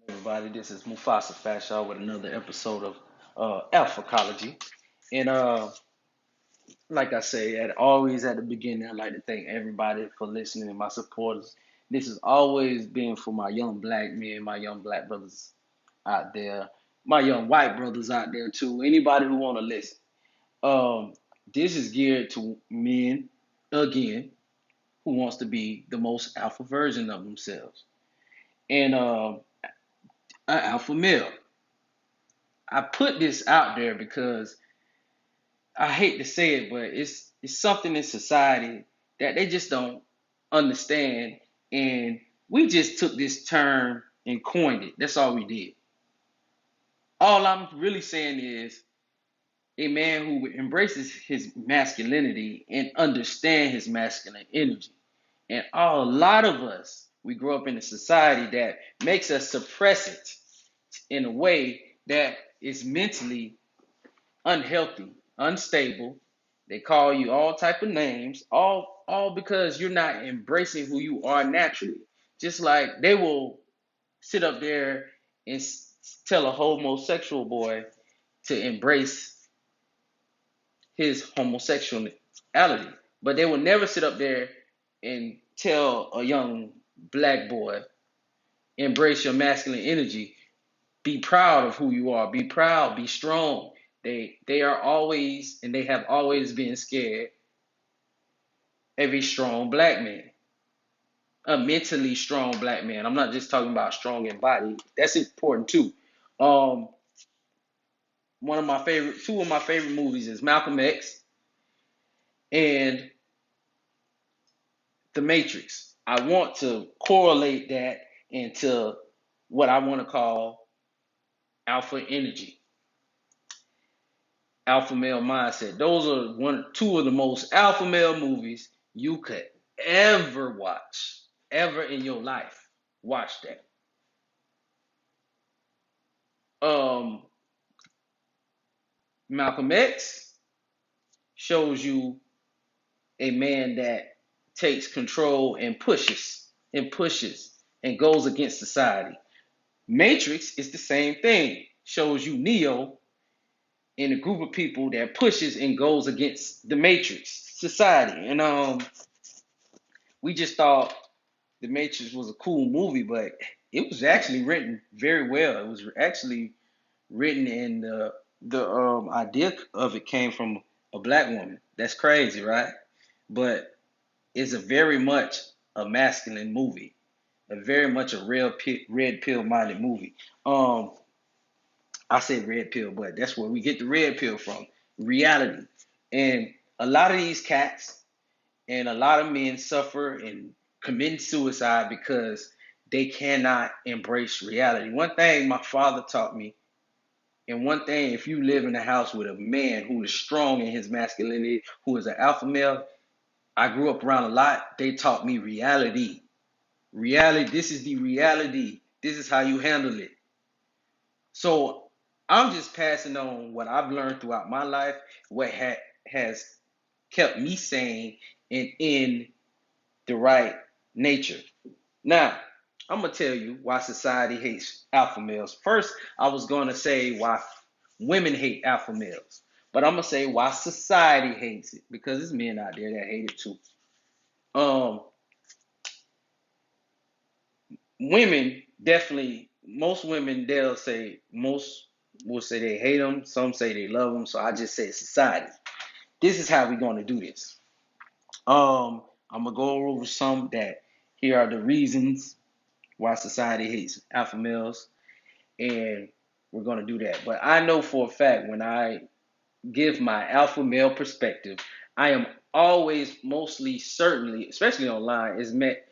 Everybody? This is Mufasa Fashaw with another episode of Alphacology. And like I say, always at the beginning, I'd like to thank everybody for listening and my supporters. This has always been for my young black men, my young black brothers out there, my young white brothers out there too. Anybody who want to listen. Um, this is geared to men again who wants to be the most alpha version of themselves. And an alpha male. I put this out there because I hate to say it, but it's something in society that they just don't understand, and we just took this term and coined it. That's all we did. All I'm really saying is a man who embraces his masculinity and understand his masculine energy. And a lot of us, we grow up in a society that makes us suppress it in a way that is mentally unhealthy, unstable. They call you all type of names, all because you're not embracing who you are naturally. Just like they will sit up there and tell a homosexual boy to embrace his homosexuality, but they will never sit up there and tell a young black boy embrace your masculine energy. Be proud of who you are. Be proud. Be strong. They are always and they have always been scared of a strong black man, a mentally strong black man. I'm not just talking about strong in body. That's important too. Um, two of my favorite movies is Malcolm X and The Matrix. I want to correlate that into what I want to call alpha energy, alpha male mindset. Those are two of the most alpha male movies you could ever watch, ever in your life. Watch that. Um, Malcolm X shows you a man that takes control and pushes and goes against society. Matrix is the same thing. Shows you Neo in a group of people that pushes and goes against the Matrix society. And we just thought The Matrix was a cool movie, but it was actually written very well. It was actually written, and the idea of it came from a black woman. That's crazy, right? But it's a very much a masculine movie, a very much a red pill minded movie. Um, I say red pill, but that's where we get the red pill from, reality. And a lot of these cats and a lot of men suffer and commit suicide because they cannot embrace reality. One thing my father taught me, and one thing, if you live in a house with a man who is strong in his masculinity, who is an alpha male, I grew up around a lot. They taught me reality. Reality, this is the reality. This is how you handle it. So I'm just passing on what I've learned throughout my life, what has kept me sane and in the right nature. Now, I'm gonna tell you why society hates alpha males. First, I was gonna say why women hate alpha males, but I'm gonna say why society hates it because there's men out there that hate it too. Um, Women definitely, most women most will say they hate them. Some say they love them. So I just say society. This is how we're gonna do this. I'm gonna go over some that here are the reasons why society hates alpha males, and we're gonna do that. But I know for a fact when I give my alpha male perspective, I am always mostly certainly, especially online, is met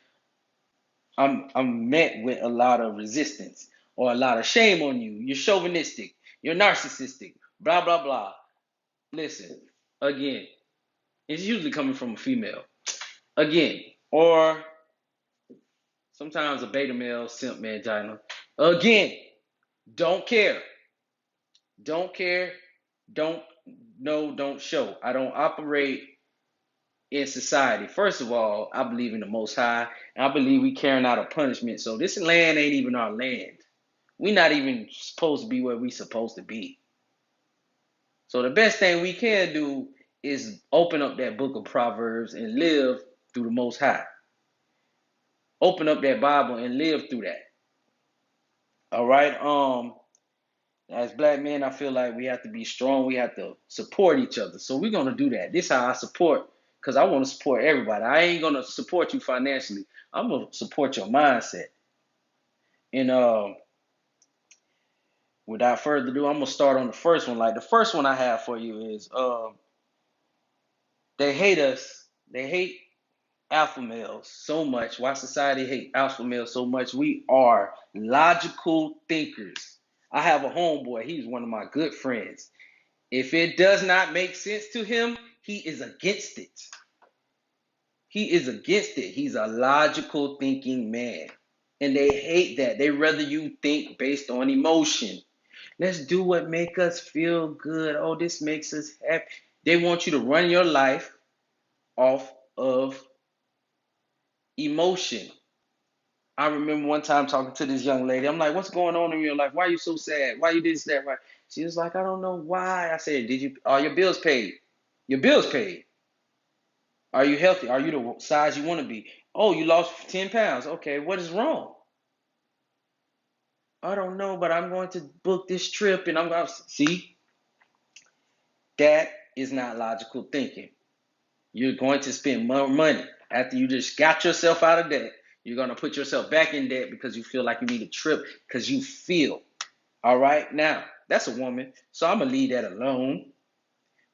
I'm met with a lot of resistance or a lot of shame on you. You're chauvinistic, you're narcissistic, blah blah blah. Listen, again, it's usually coming from a female. Again, or sometimes a beta male, simp mangina. Again, don't care. Don't care. Don't know, don't show. I don't operate in society. First of all, I believe in the Most High, and I believe we carrying out a punishment. So this land ain't even our land. We're not even supposed to be where we supposed to be. So the best thing we can do is open up that book of Proverbs and live through the Most High. Open up that Bible and live through that. All right. As black men, I feel like we have to be strong. We have to support each other. So we're gonna do that. This is how I support, because I want to support everybody. I ain't gonna support you financially. I'm gonna support your mindset. And without further ado, I'm gonna start on the first one. Like the first one I have for you is they hate us. They hate alpha males so much. Why society hate alpha males so much? We are logical thinkers. I have a homeboy. He's one of my good friends. If it does not make sense to him, he is against it. He is against it. He's a logical thinking man. And they hate that. They rather you think based on emotion. Let's do what make us feel good. Oh, this makes us happy. They want you to run your life off of emotion. I remember one time talking to this young lady. I'm like, what's going on in your life? Why are you so sad? Why you this, that, right? She was like, I don't know why. I said, are your bills paid? Your bills paid. Are you healthy? Are you the size you want to be? Oh, you lost 10 pounds. Okay, what is wrong? I don't know, but I'm going to book this trip and I'm going to see. That is not logical thinking. You're going to spend more money after you just got yourself out of debt. You're going to put yourself back in debt because you feel like you need a trip because you feel. All right, now that's a woman, so I'm going to leave that alone.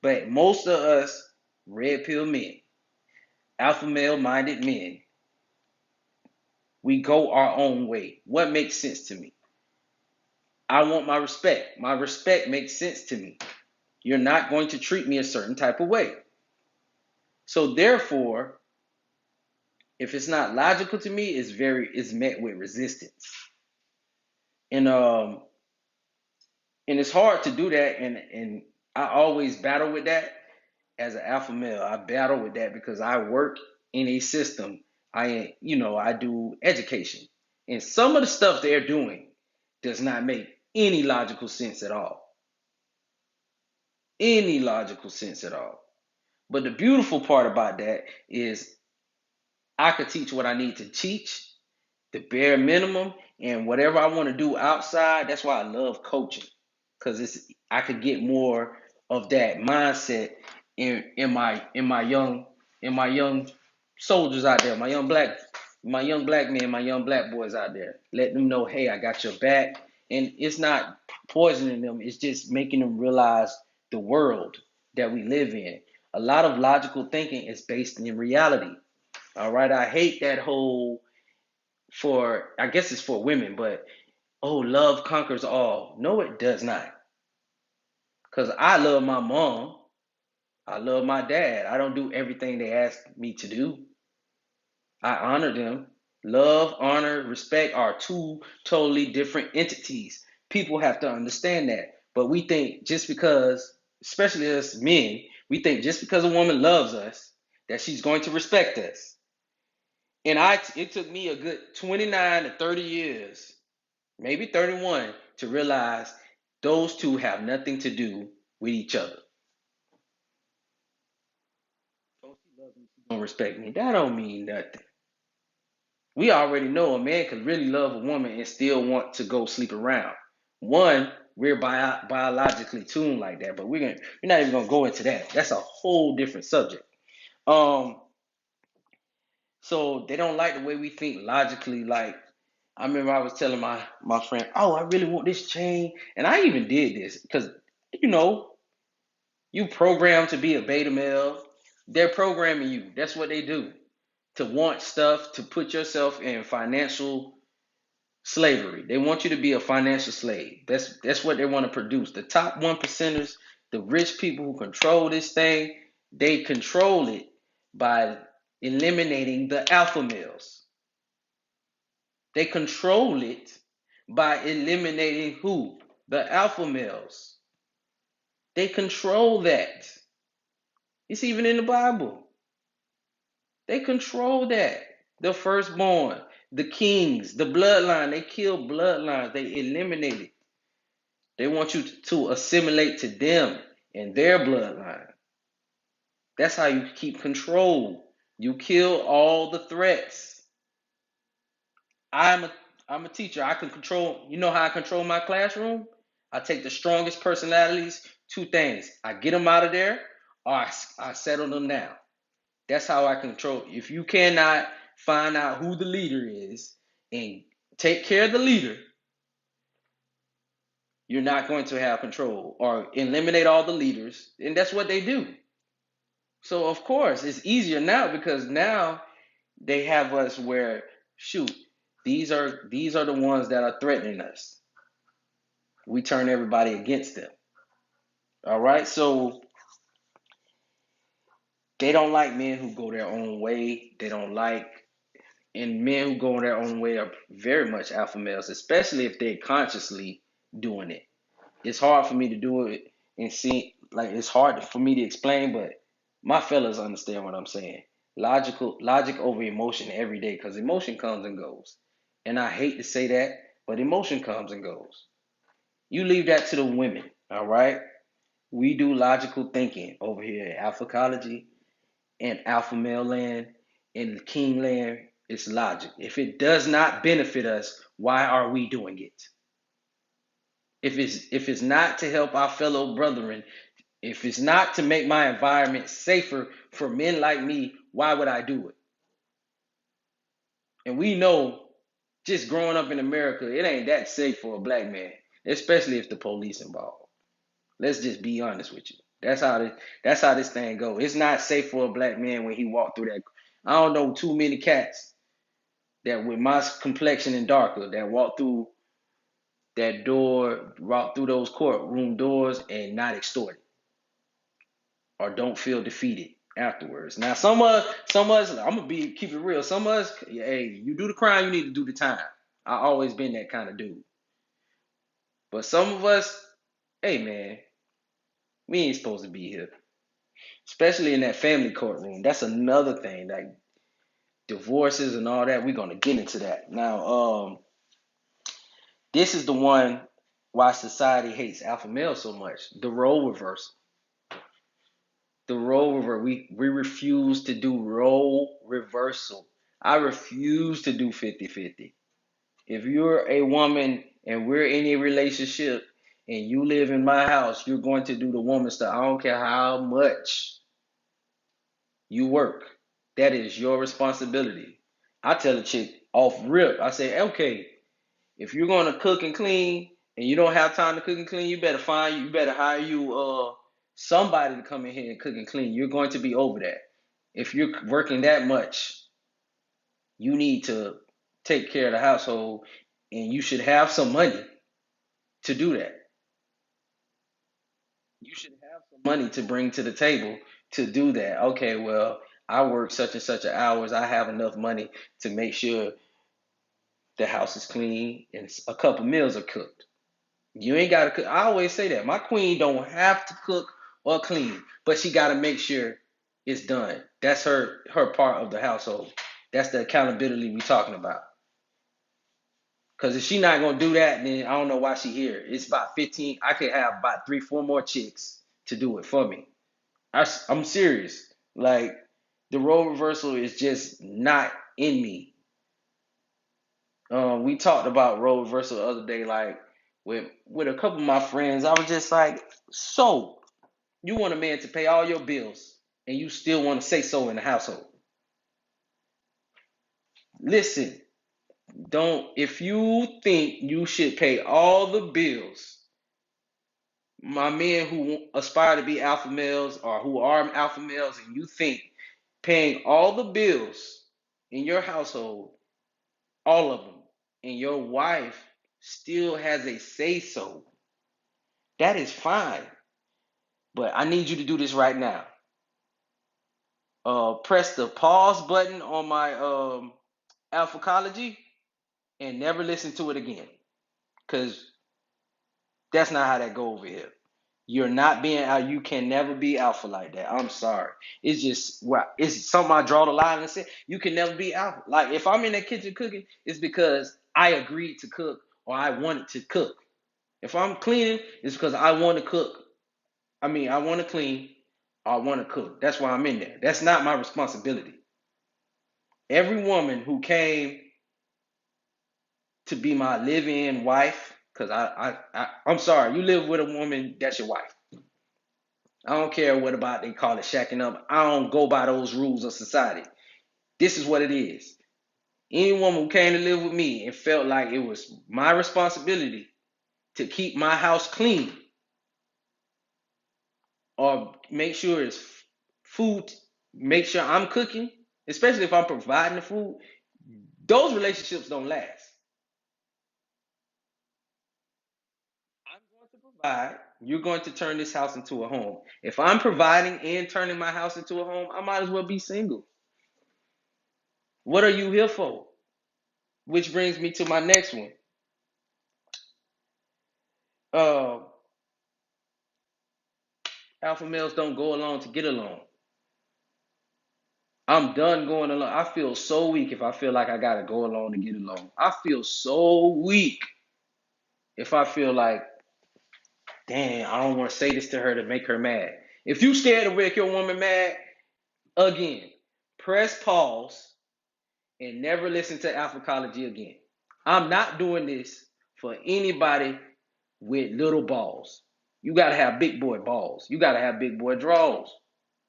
But most of us red pill men, alpha male minded men, we go our own way. What makes sense to me? I want my respect. My respect makes sense to me. You're not going to treat me a certain type of way. So therefore, if it's not logical to me, it's met with resistance. And and it's hard to do that, and I always battle with that as an alpha male. I battle with that because I work in a system. I do education. And some of the stuff they're doing does not make any logical sense at all. Any logical sense at all. But the beautiful part about that is I could teach what I need to teach, the bare minimum, and whatever I want to do outside. That's why I love coaching, because I could get more of that mindset in my young soldiers out there, my young black men, my young black boys out there. Let them know, hey, I got your back, and it's not poisoning them. It's just making them realize the world that we live in. A lot of logical thinking is based in reality. All right, I hate that whole I guess it's for women, but oh, love conquers all. No, it does not. Because I love my mom. I love my dad. I don't do everything they ask me to do. I honor them. Love, honor, respect are two totally different entities. People have to understand that. But we think just because, especially us men, we think just because a woman loves us, that she's going to respect us. And it took me a good 29 to 30 years, maybe 31, to realize those two have nothing to do with each other. Oh, she loves me, she don't respect me. That don't mean nothing. We already know a man can really love a woman and still want to go sleep around. One, we're biologically tuned like that, but we're not even gonna go into that. That's a whole different subject. Um, so they don't like the way we think logically. Like I remember I was telling my friend, oh, I really want this chain, and I even did this because you know you programmed to be a beta male. They're programming you. That's what they do. To want stuff, to put yourself in financial slavery. They want you to be a financial slave. That's what they want to produce. The top one percenters, the rich people who control this thing, they control it by eliminating the alpha males. They control it by eliminating who? The alpha males. They control that. It's even in the Bible. They control that. The firstborn. The kings, the bloodline, they kill bloodlines. They eliminate it. They want you to assimilate to them and their bloodline. That's how you keep control. You kill all the threats. I'm a I'm a teacher. I can control. You know how I control my classroom? I take the strongest personalities. Two things: I get them out of there, or I settle them down. That's how I control. If you cannot find out who the leader is and take care of the leader, you're not going to have control, or eliminate all the leaders. And that's what they do. So of course it's easier now because now they have us where, shoot, these are the ones that are threatening us. We turn everybody against them. All right. So they don't like men who go their own way. They don't like, and men who go their own way are very much alpha males, especially if they're consciously doing it. It's hard for me to do it and see, like, it's hard for me to explain, but my fellas understand what I'm saying. Logic over emotion every day, because emotion comes and goes. And I hate to say that, but emotion comes and goes. You leave that to the women, all right? We do logical thinking over here at Alphacology and Alpha Male Land and King Land. It's logic. If it does not benefit us, why are we doing it? If it's not to help our fellow brethren, if it's not to make my environment safer for men like me, why would I do it? And we know, just growing up in America, it ain't that safe for a black man, especially if the police involved. Let's just be honest with you. That's how this thing goes. It's not safe for a black man when he walked through that. I don't know too many cats that with my complexion and darker that walk through that door, walk through those courtroom doors and not extorted or don't feel defeated afterwards. Now some of us, I'm gonna keep it real. Some of us, hey, you do the crime, you need to do the time. I always been that kind of dude. But some of us, hey man, we ain't supposed to be here. Especially in that family courtroom. That's another thing. Like divorces and all that. We're gonna get into that. Now, this is the one why society hates alpha male so much. The role reversal. The role reversal. We refuse to do role reversal. I refuse to do 50-50. If you're a woman and we're in a relationship and you live in my house, you're going to do the woman stuff. I don't care how much you work. That is your responsibility. I tell a chick off rip, I say, okay, if you're gonna cook and clean and you don't have time to cook and clean, you better hire you somebody to come in here and cook and clean. You're going to be over that. If you're working that much, you need to take care of the household and you should have some money to do that. You should have some money to bring to the table to do that. Okay, well, I work such and such hours. I have enough money to make sure the house is clean and a couple meals are cooked. You ain't got to cook. I always say that. My queen don't have to cook or clean, but she got to make sure it's done. That's her part of the household. That's the accountability we talking about. Because if she not going to do that, then I don't know why she here. It's about 15. I could have about 3, 4 more chicks to do it for me. I'm serious. Like, the role reversal is just not in me. We talked about role reversal the other day, like with a couple of my friends. I was just like, so you want a man to pay all your bills, and you still want to say so in the household? Listen, don't. If you think you should pay all the bills, my men who aspire to be alpha males or who are alpha males, and you think paying all the bills in your household, all of them, and your wife still has a say so, that is fine. But I need you to do this right now. Press the pause button on my Alphacology and never listen to it again. Cause that's not how that go over here. You're not being out. You can never be alpha like that. I'm sorry. It's just it's something I draw the line and say you can never be alpha. Like if I'm in the kitchen cooking, it's because I agreed to cook or I wanted to cook. If I'm cleaning, it's because I want to cook. I mean, I want to clean. I want to cook. That's why I'm in there. That's not my responsibility. Every woman who came to be my live-in wife, because I'm sorry, you live with a woman, that's your wife. I don't care what about they call it shacking up. I don't go by those rules of society. This is what it is. Any woman who came to live with me and felt like it was my responsibility to keep my house clean or make sure it's food, make sure I'm cooking, especially if I'm providing the food, those relationships don't last. I'm going to provide. You're going to turn this house into a home. If I'm providing and turning my house into a home, I might as well be single. What are you here for? Which brings me to my next one. Uh, Alpha males don't go along to get along. I'm done going along. I feel so weak if I feel like I gotta go along to get along. I feel so weak if I feel like, damn, I don't want to say this to her to make her mad. If you scared to make your woman mad, again, press pause and never listen to Alphacology again. I'm not doing this for anybody with little balls. You gotta have big boy balls. You gotta have big boy draws.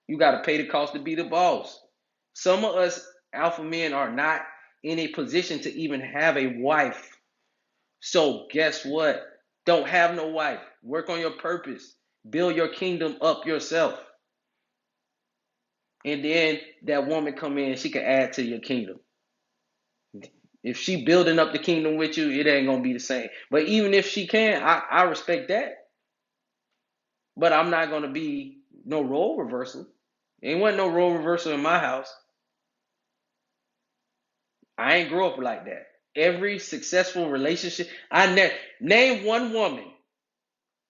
You got to pay the cost to be the boss. Some of us alpha men are not in a position to even have a wife. So guess what? Don't have no wife. Work on your purpose. Build your kingdom up yourself. And then that woman come in, she can add to your kingdom. If she building up the kingdom with you, it ain't gonna be the same. But even if she can, I respect that. But I'm not gonna be no role reversal. Ain't wasn't no role reversal in my house. I ain't grow up like that. Every successful relationship, I name one woman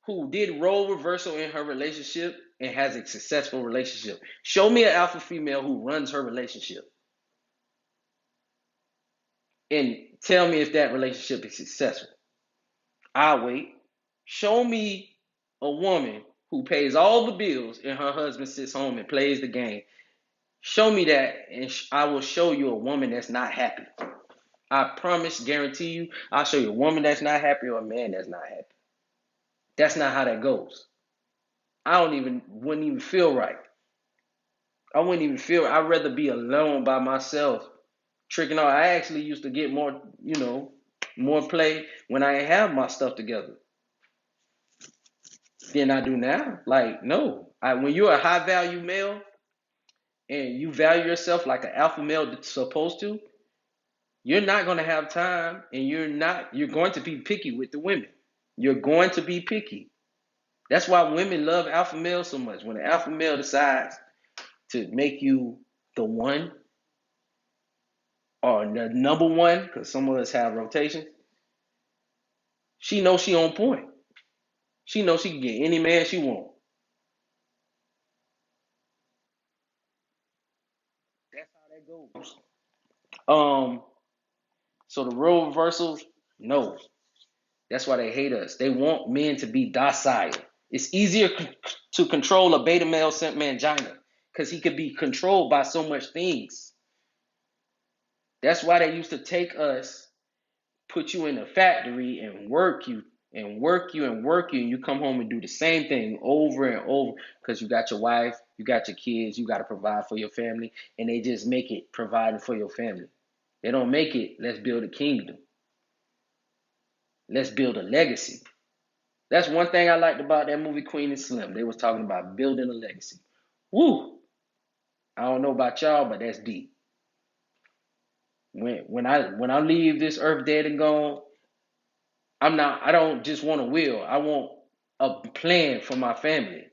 who did role reversal in her relationship and has a successful relationship. Show me an alpha female who runs her relationship and tell me if that relationship is successful. I'll wait. Show me a woman who pays all the bills and her husband sits home and plays the game. Show me that, and I will show you a woman that's not happy. I promise, guarantee you, I'll show you a woman that's not happy or a man that's not happy. That's not how that goes. Wouldn't even feel right. I wouldn't even feel, I'd rather be alone by myself, tricking out. I actually used to get more, more play when I ain't have my stuff together than I do now. Like, no. When you're a high value male and you value yourself like an alpha male that's supposed to, you're not going to have time and you're going to be picky with the women. You're going to be picky. That's why women love alpha males so much. When an alpha male decides to make you the one or the number one, because some of us have rotations, she knows she on point. She knows she can get any man she wants. That's how that goes. So the role reversals, no. That's why they hate us. They want men to be docile. It's easier to control a beta male scent mangina because he could be controlled by so much things. That's why they used to take us, put you in a factory and work you and work you and work you, and you come home and do the same thing over and over because you got your wife, you got your kids, you got to provide for your family, and they just make it providing for your family. They don't make it, let's build a kingdom. Let's build a legacy. That's one thing I liked about that movie Queen and Slim. They was talking about building a legacy. Woo! I don't know about y'all, but that's deep. When I leave this earth dead and gone, I don't just want a will. I want a plan for my family.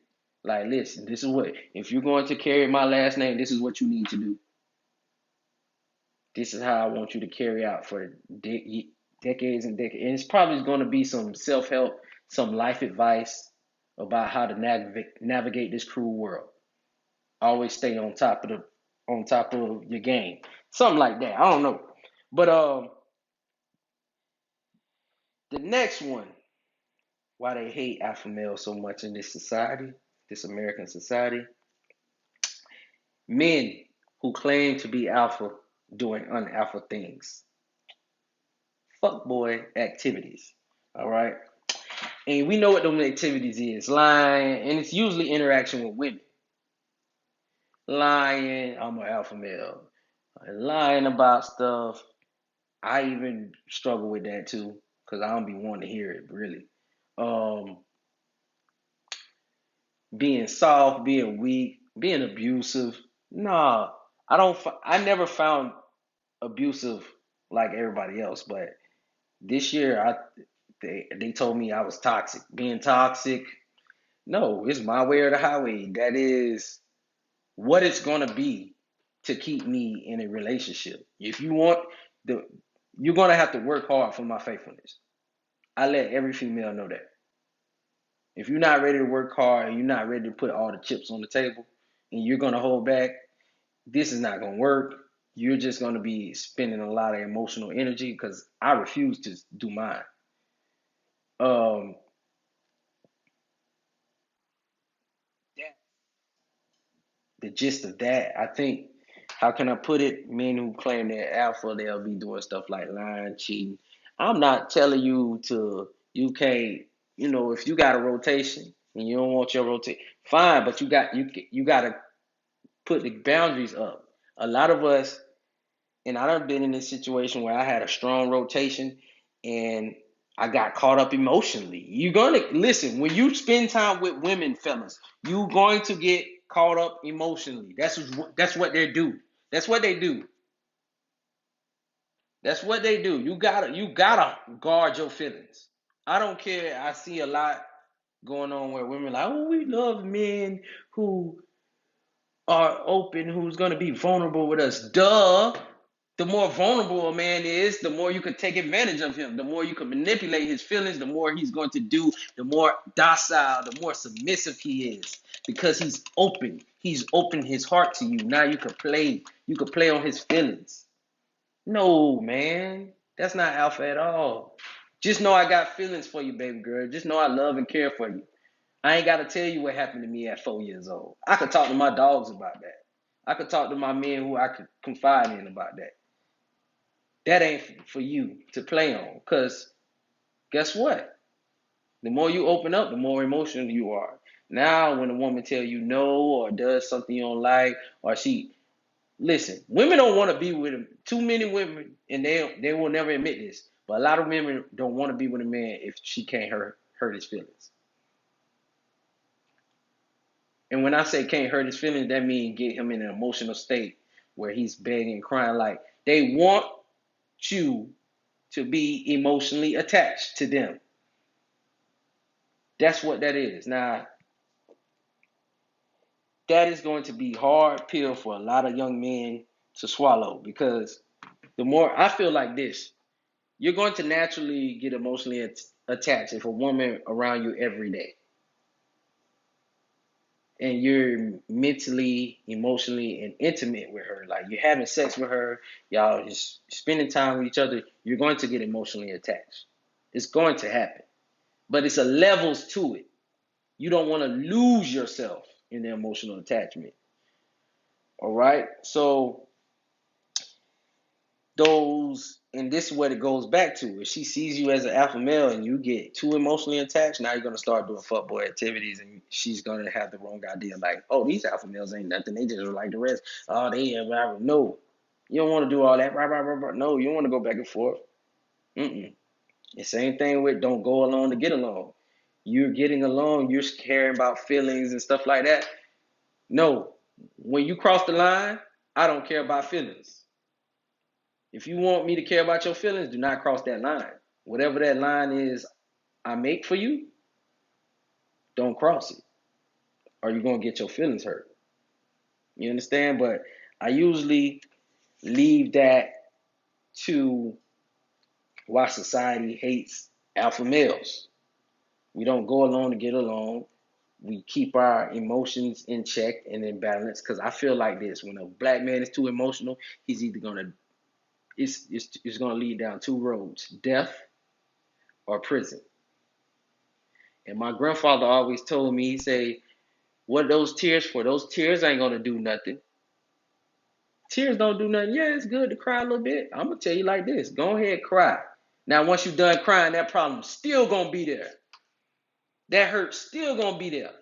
Like, listen, this is what, if you're going to carry my last name, this is what you need to do. This is how I want you to carry out for decades and decades. And it's probably going to be some self-help, some life advice, about how to navigate this cruel world. Always stay on top of your game. Something like that. I don't know. But the next one, why they hate alpha males so much in this society, this American society. Men who claim to be alpha doing unalpha things. Fuckboy activities. All right. And we know what those activities is. Lying, and it's usually interaction with women. Lying, I'm an alpha male. Lying about stuff. I even struggle with that too, because I don't be wanting to hear it really. Um, being soft, being weak, being abusive. Nah, I don't. I never found abusive like everybody else, but this year they told me I was toxic. Being toxic, no, it's my way or the highway. That is what it's gonna be to keep me in a relationship. If you want the, you're gonna have to work hard for my faithfulness. I let every female know that. If you're not ready to work hard and you're not ready to put all the chips on the table and you're gonna hold back, this is not gonna work. You're just gonna be spending a lot of emotional energy because I refuse to do mine. Um, the gist of that, I think, how can I put it? Men who claim they're alpha, they'll be doing stuff like lying, cheating. I'm not telling you to, you can't, if you got a rotation and you don't want your rotation, fine, but you got to put the boundaries up. A lot of us, and I done been in this situation where I had a strong rotation and I got caught up emotionally. You're gonna listen when you spend time with women, fellas. You're going to get caught up emotionally. That's what they do. That's what they do. That's what they do. You gotta guard your feelings. I don't care. I see a lot going on where women are like, oh, we love men who are open, who's gonna be vulnerable with us. Duh. The more vulnerable a man is, the more you can take advantage of him, the more you can manipulate his feelings, the more he's going to do, the more docile, the more submissive he is. Because he's open. He's opened his heart to you. Now you could play on his feelings. No, man. That's not alpha at all. Just know I got feelings for you, baby girl. Just know I love and care for you. I ain't gotta tell you what happened to me at 4 years old. I could talk to my dogs about that. I could talk to my men who I could confide in about that. That ain't for you to play on. Because guess what? The more you open up, the more emotional you are. Now, when a woman tell you no or does something you don't like, or listen, women don't want to be with him. Too many women, and they will never admit this, but a lot of women don't want to be with a man if she can't hurt his feelings. And when I say can't hurt his feelings, that means get him in an emotional state where he's begging and crying. Like they want you to be emotionally attached to them. That's what that is. Now, that is going to be hard pill for a lot of young men to swallow because the more I feel like this, you're going to naturally get emotionally attached if a woman around you every day and you're mentally, emotionally, and intimate with her. Like you're having sex with her, y'all just spending time with each other. You're going to get emotionally attached. It's going to happen, but it's a levels to it. You don't want to lose yourself in the emotional attachment. All right. So and this is what it goes back to. If she sees you as an alpha male and you get too emotionally attached, now you're gonna start doing fuckboy activities, and she's gonna have the wrong idea. Like, oh, these alpha males ain't nothing. They just like the rest. Oh, they no. You don't want to do all that. No, you want to go back and forth. Mm-mm. The same thing with don't go along to get along. You're getting along. You're caring about feelings and stuff like that. No, when you cross the line, I don't care about feelings. If you want me to care about your feelings, do not cross that line. Whatever that line is I make for you, don't cross it. Or you're going to get your feelings hurt. You understand? But I usually leave that to why society hates alpha males. We don't go along to get along. we keep our emotions in check and in balance. Because I feel like this: when a black man is too emotional, he's either gonna it's gonna lead down two roads: death or prison. And my grandfather always told me, he say, "What are those tears for? Those tears ain't gonna do nothing. Tears don't do nothing. Yeah, it's good to cry a little bit. I'm gonna tell you like this: go ahead, cry. Now, once you're done crying, that problem's still gonna be there. That hurt still gonna be there.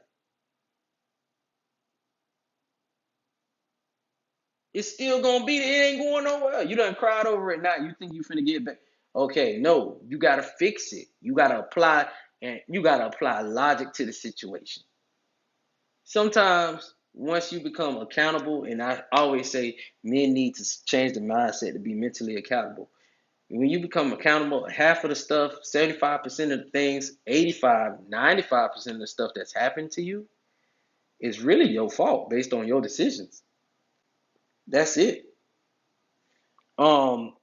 It's still gonna be there. It ain't going nowhere. You done cried over it now. You think you finna get back? Okay, no. You gotta fix it. You gotta apply logic to the situation. Sometimes once you become accountable, and I always say men need to change the mindset to be mentally accountable. When you become accountable, half of the stuff, 75% of the things, 85, 95% of the stuff that's happened to you is really your fault based on your decisions. That's it. Um,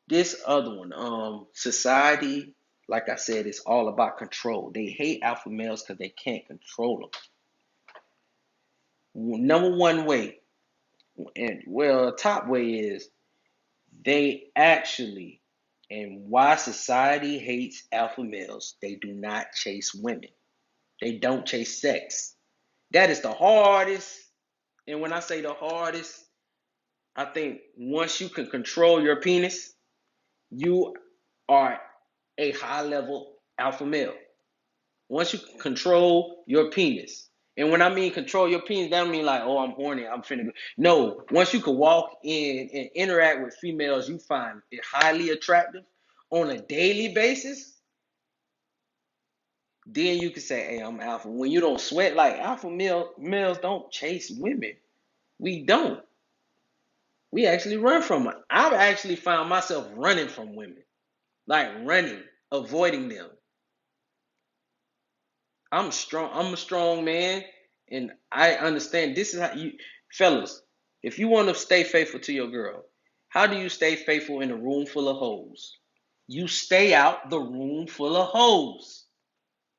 this other one, society, like I said, is all about control. They hate alpha males because they can't control them. Number one way, and well, top way is they actually, and why society hates alpha males, they do not chase women. They don't chase sex. That is the hardest. And when I say the hardest, I think once you can control your penis, you are a high level alpha male. Once you can control your penis. And when I mean control your penis, that don't mean like, oh, I'm horny, I'm finna go. No, once you can walk in and interact with females you find it highly attractive on a daily basis, then you can say, hey, I'm alpha. When you don't sweat, like males don't chase women. We don't. We actually run from them. I've actually found myself running from women, like running, avoiding them. I'm strong. I'm a strong man, and I understand this is how you, fellas. If you want to stay faithful to your girl, how do you stay faithful in a room full of hoes? You stay out the room full of hoes.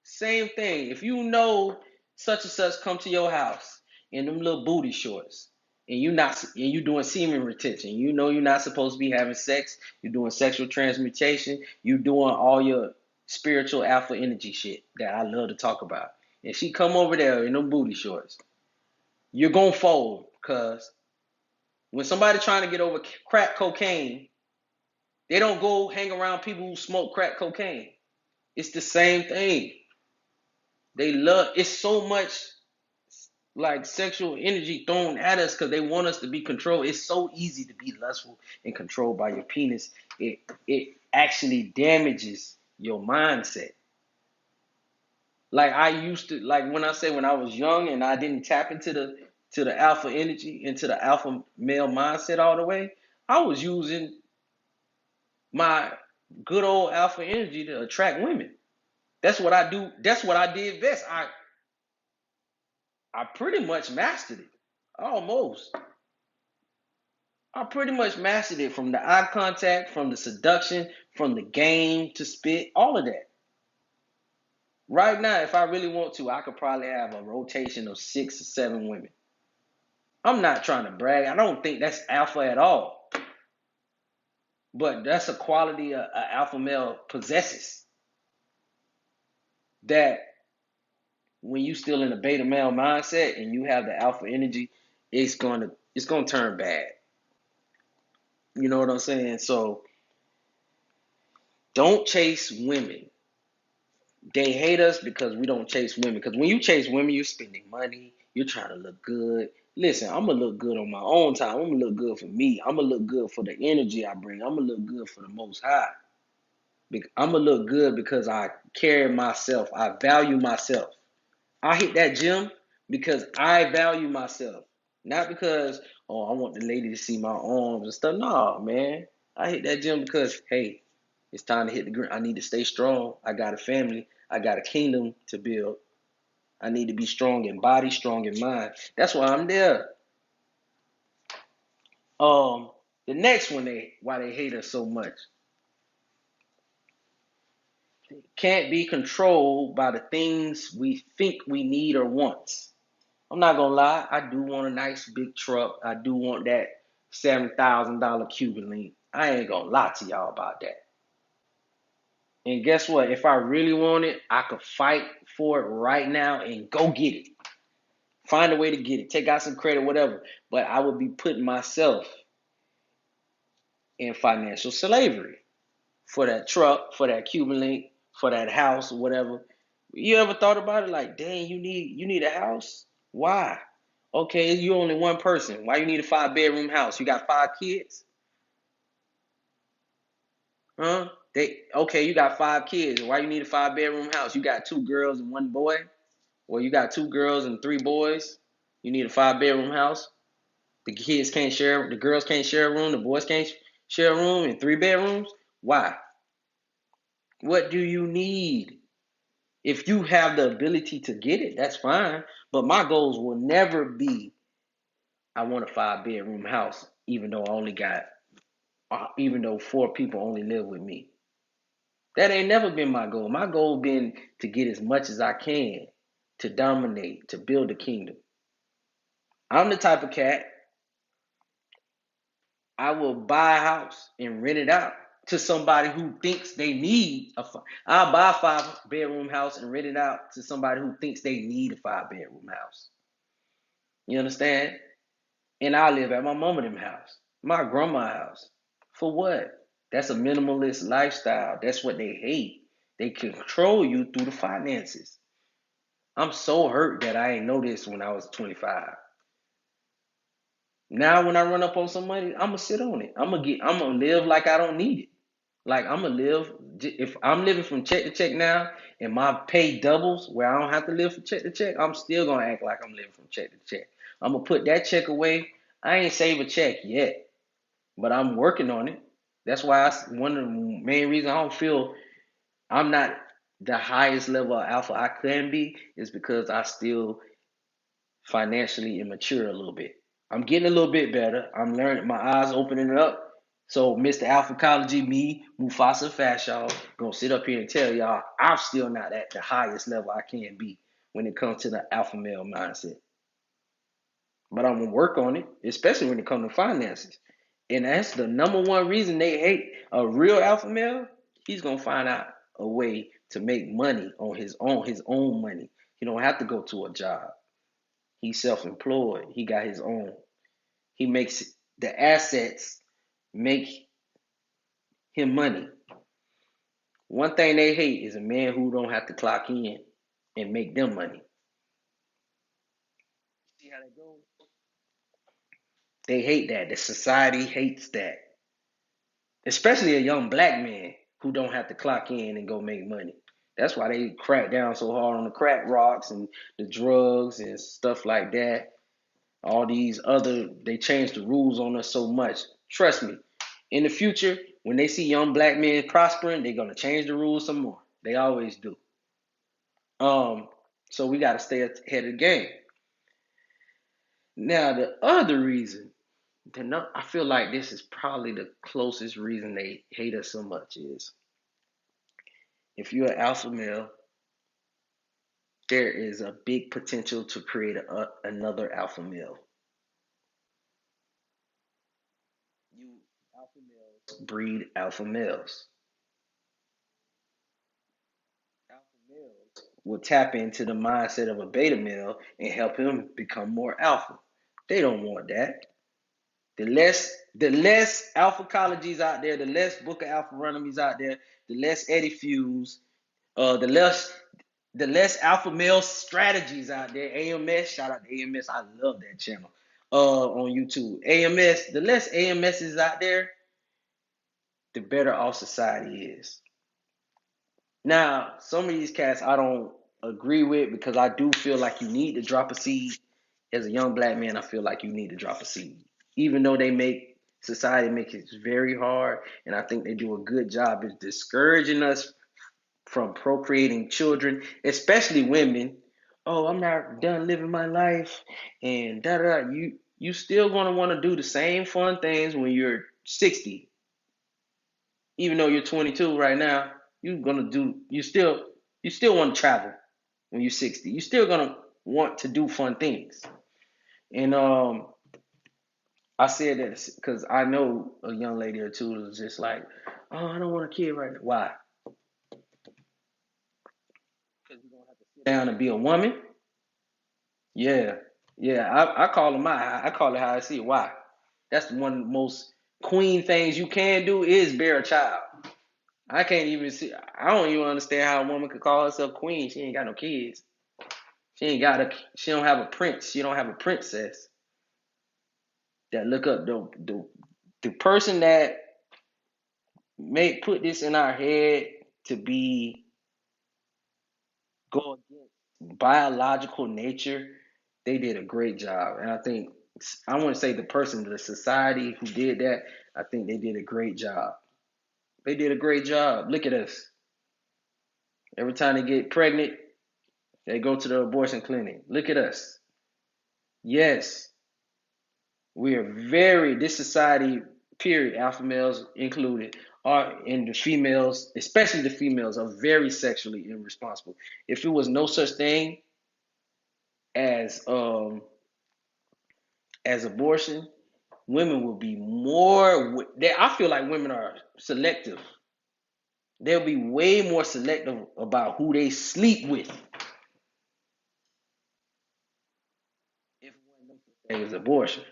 Same thing. If you know such and such come to your house in them little booty shorts, and you doing semen retention, you know you're not supposed to be having sex. You're doing sexual transmutation. You doing all your spiritual alpha energy shit that I love to talk about. And she come over there in them booty shorts, you're gonna fold because when somebody trying to get over crack cocaine, they don't go hang around people who smoke crack cocaine. It's the same thing. They love it's so much like sexual energy thrown at us because they want us to be controlled. It's so easy to be lustful and controlled by your penis. It actually damages your mindset. Like I used to like when I say when I was young and I didn't tap into the alpha energy, into the alpha male mindset all the way, I was using my good old alpha energy to attract women. That's what I do. That's what I did best. I pretty much mastered it. Almost. I pretty much mastered it from the eye contact, from the seduction, from the game to spit, all of that. Right now, if I really want to, I could probably have a rotation of 6 or 7 women. I'm not trying to brag. I don't think that's alpha at all. But that's a quality an alpha male possesses. That when you still in a beta male mindset and you have the alpha energy, it's gonna turn bad. You know what I'm saying? So don't chase women. They hate us because we don't chase women. Because when you chase women, you're spending money. You're trying to look good. Listen, I'm gonna look good on my own time. I'm gonna look good for me. I'm gonna look good for the energy I bring. I'm gonna look good for the Most High. I'm gonna look good because I carry myself. I value myself. I hit that gym because I value myself, not because I want the lady to see my arms and stuff. No, man, I hit that gym because hey, it's time to hit the ground. I need to stay strong. I got a family. I got a kingdom to build. I need to be strong in body, strong in mind. That's why I'm there. The next one, why they hate us so much. can't be controlled by the things we think we need or want. I'm not gonna lie, I do want a nice big truck. I do want that $7,000 Cuban link. I ain't gonna lie to y'all about that. And guess what? If I really want it, I could fight for it right now and go get it. Find a way to get it. Take out some credit, whatever. But I would be putting myself in financial slavery for that truck, for that Cuban link, for that house, whatever. You ever thought about it? Like, dang, you need a house? Why? Okay, you're only one person. Why you need a 5 bedroom house? You got 5 kids? Huh? You got 5 kids. Why you need a 5 bedroom house? You got 2 girls and 1 boy? Well, you got 2 girls and 3 boys. You need a 5 bedroom house. The girls can't share a room, the boys can't share a room in 3 bedrooms. Why? What do you need? If you have the ability to get it, that's fine. But my goals will never be, I want a 5 bedroom house, even though 4 people only live with me. That ain't never been my goal. My goal been to get as much as I can, to dominate, to build a kingdom. I'm the type of cat, I will buy a house and rent it out to somebody who thinks they need I'll buy a 5 bedroom house and rent it out to somebody who thinks they need a 5 bedroom house. You understand? And I live at my mama them house, my grandma house. For what? That's a minimalist lifestyle. That's what they hate. They control you through the finances. I'm so hurt that I ain't know this when I was 25. Now when I run up on some money, I'ma sit on it. I'm gonna live like I don't need it. Like I'm gonna live, if I'm living from check to check now and my pay doubles where I don't have to live from check to check, I'm still gonna act like I'm living from check to check. I'm gonna put that check away. I ain't save a check yet, but I'm working on it. That's why one of the main reasons I don't feel I'm not the highest level of alpha I can be is because I still financially immature a little bit. I'm getting a little bit better. I'm learning, my eyes opening up. So Mr. Alphacology, me, Mufasa Fashaw, gonna sit up here and tell y'all I'm still not at the highest level I can be when it comes to the alpha male mindset. But I'm gonna work on it, especially when it comes to finances. And that's the number one reason they hate a real alpha male. He's gonna find out a way to make money on his own money. He don't have to go to a job. He's self-employed. He got his own. He makes the assets make him money. One thing they hate is a man who don't have to clock in and make them money. See how that goes? They hate that. The society hates that. Especially a young black man who don't have to clock in and go make money. That's why they crack down so hard on the crack rocks and the drugs and stuff like that. They change the rules on us so much. Trust me, in the future, when they see young black men prospering, they're gonna change the rules some more. They always do. Um, so we gotta stay ahead of the game. Now, the other reason, I feel like this is probably the closest reason they hate us so much is if you're an alpha male, there is a big potential to create another alpha male. You alpha males breed alpha males. Alpha males will tap into the mindset of a beta male and help him become more alpha. They don't want that. The less alphacologies out there, the less Book of Alpha Runamies out there, the less Eddie Fuse, the less alpha male strategies out there. AMS, shout out to AMS. I love that channel. On YouTube. AMS, the less AMS is out there, the better off society is. Now, some of these cats I don't agree with because I do feel like you need to drop a seed. As a young black man, I feel like you need to drop a seed. Even though society makes it very hard, and I think they do a good job of discouraging us from procreating children, especially women. Oh, I'm not done living my life, and da da. You still gonna want to do the same fun things when you're 60, even though you're 22 right now. you still want to travel when you're 60. You still gonna want to do fun things. And I said that because I know a young lady or two was just like, oh, I don't want a kid right now. Why? Because you're gonna have to sit down and be a woman. Yeah, yeah. I call it I call it how I see it. Why? That's one of the most queen things you can do is bear a child. I can't even see. I don't even understand how a woman could call herself queen. She ain't got no kids. She ain't got a. She don't have a prince. She don't have a princess. That look up the person that may put this in our head to be go against biological nature. They did a great job, and I think I want to say the person, the society who did that. I think they did a great job. They did a great job. Look at us. Every time they get pregnant, they go to the abortion clinic. Look at us. Yes, we are this society, period, alpha males included, are, and the females, especially the females, are very sexually irresponsible. If it was no such thing as abortion, women would be more. I feel like women are selective. They'll be way more selective about who they sleep with if it wasn't no such thing as abortion.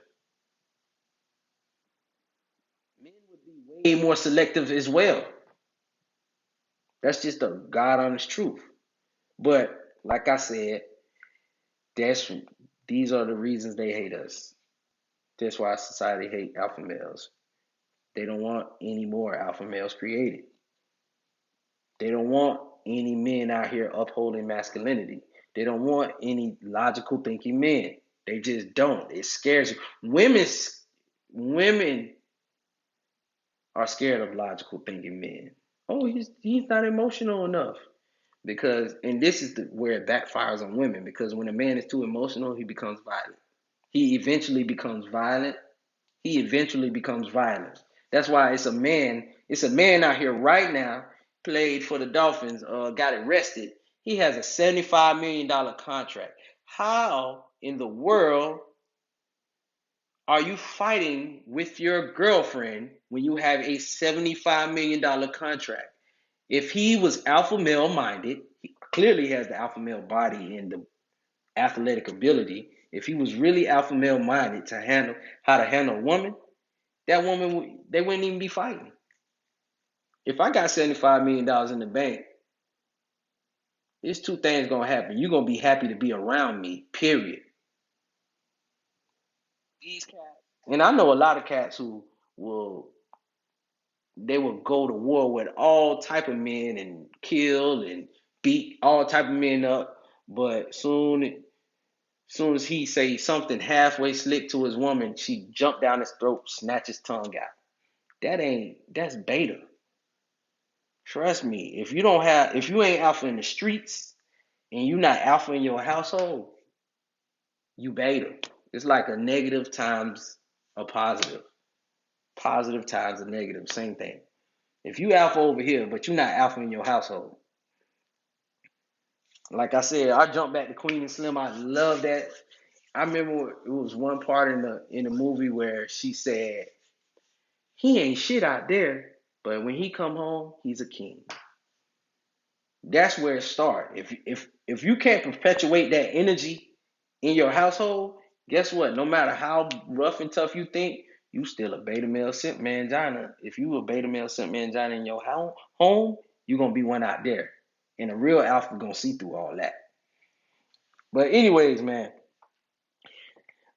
Men would be way more selective as well. That's just the God honest truth. But like I said, that's these are the reasons they hate us. That's why society hate alpha males. They don't want any more alpha males created. They don't want any men out here upholding masculinity. They don't want any logical thinking men. They just don't. It scares you. Women are scared of logical thinking men. Oh, he's not emotional enough. Because and this is where it backfires on women, because when a man is too emotional, he becomes violent. He eventually becomes violent. He eventually becomes violent. That's why it's a man out here right now, played for the Dolphins, got arrested. He has a $75 million contract. How in the world are you fighting with your girlfriend when you have a $75 million contract? If he was alpha male minded, he clearly has the alpha male body and the athletic ability. If he was really alpha male minded to handle how to handle a woman, that woman they wouldn't even be fighting. If I got $75 million in the bank, there's two things gonna happen. You're gonna be happy to be around me, period. These cats. And I know a lot of cats who will will go to war with all type of men and kill and beat all type of men up, but soon as he say something halfway slick to his woman, she jump down his throat, snatch his tongue out. That's beta. Trust me. If you ain't alpha in the streets and you not alpha in your household, you beta. It's like a negative times a positive. Positive times a negative, same thing. If you alpha over here, but you're not alpha in your household, like I said, I jumped back to Queen and Slim. I love that. I remember it was one part in the movie where she said, "He ain't shit out there, but when he come home, he's a king." That's where it starts. If you can't perpetuate that energy in your household, guess what? No matter how rough and tough you think, you still a beta male simp mangina. If you a beta male simp mangina in your home, you're gonna be one out there. And a real alpha gonna see through all that. But anyways, man,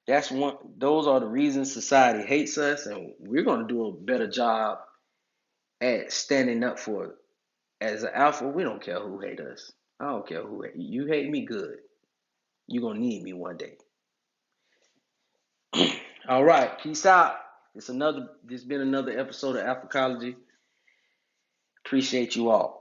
those are the reasons society hates us, and we're gonna do a better job at standing up for it. As an alpha, we don't care who hate us. I don't care who hate you. You hate me, good. You're gonna need me one day. All right, peace out. This been another episode of Alphacology. Appreciate you all.